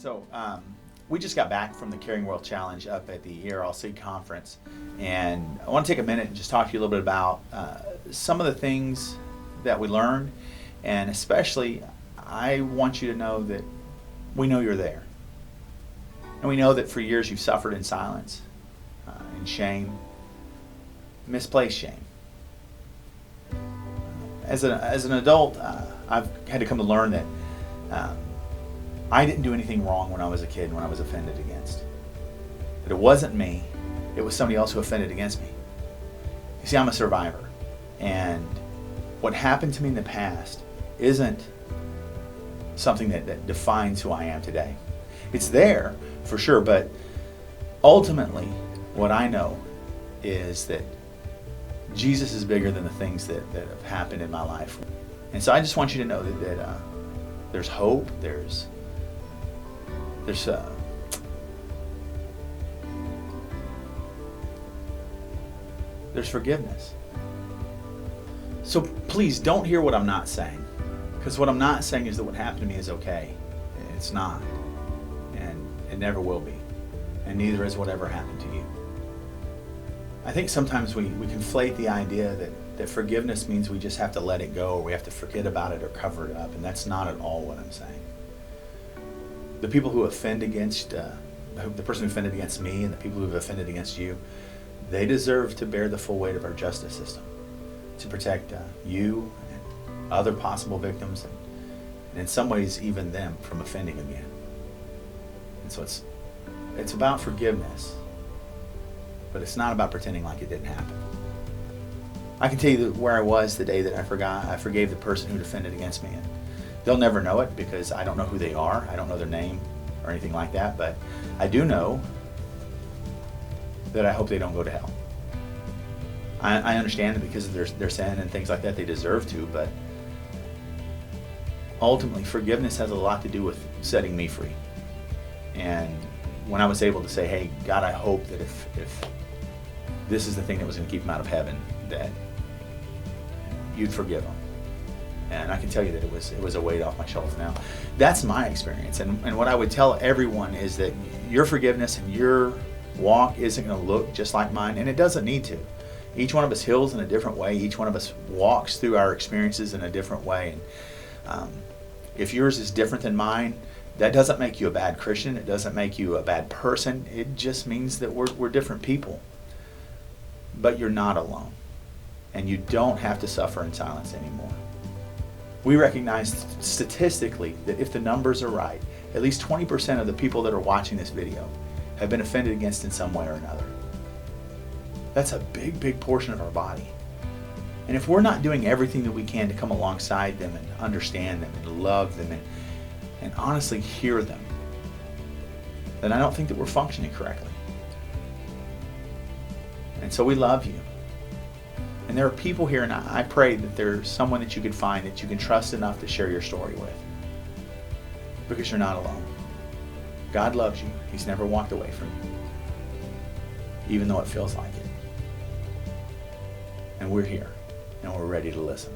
So we just got back from the Caring Well Challenge up at the ERLC Conference, and I want to take a minute and just talk to you a little bit about some of the things that we learned, and especially I want you to know that we know you're there. And we know that for years you've suffered in silence, in shame, misplaced shame. As an adult, I've had to come to learn that I didn't do anything wrong when I was a kid and when I was offended against. That it wasn't me, it was somebody else who offended against me. You see, I'm a survivor. And what happened to me in the past isn't something that defines who I am today. It's there, for sure, but ultimately, what I know is that Jesus is bigger than the things that have happened in my life. And so I just want you to know that there's hope, there's forgiveness. So please don't hear what I'm not saying, because what I'm not saying is that what happened to me is okay. It's not, and it never will be, and neither is whatever happened to you. I think sometimes we conflate the idea that forgiveness means we just have to let it go, or we have to forget about it or cover it up, and that's not at all what I'm saying. The people who offend against, the person who offended against me and the people who have offended against you, they deserve to bear the full weight of our justice system to protect you and other possible victims, and in some ways even them from offending again. And so it's about forgiveness, but it's not about pretending like it didn't happen. I can tell you where I was the day that I forgave the person who offended against me. And they'll never know it because I don't know who they are. I don't know their name or anything like that, but I do know that I hope they don't go to hell. I understand that because of their sin and things like that, they deserve to, but ultimately forgiveness has a lot to do with setting me free. And when I was able to say, hey, God, I hope that if this is the thing that was going to keep them out of heaven, that you'd forgive them. And I can tell you that it was a weight off my shoulders now. That's my experience. And what I would tell everyone is that your forgiveness and your walk isn't going to look just like mine, and it doesn't need to. Each one of us heals in a different way. Each one of us walks through our experiences in a different way. And if yours is different than mine, that doesn't make you a bad Christian. It doesn't make you a bad person. It just means that we're different people. But you're not alone. And you don't have to suffer in silence anymore. We recognize statistically that if the numbers are right, at least 20% of the people that are watching this video have been offended against in some way or another. That's a big, big portion of our body. And if we're not doing everything that we can to come alongside them and understand them and love them and honestly hear them, then I don't think that we're functioning correctly. And so we love you. And there are people here, and I pray that there's someone that you can find that you can trust enough to share your story with. Because you're not alone. God loves you. He's never walked away from you. Even though it feels like it. And we're here. And we're ready to listen.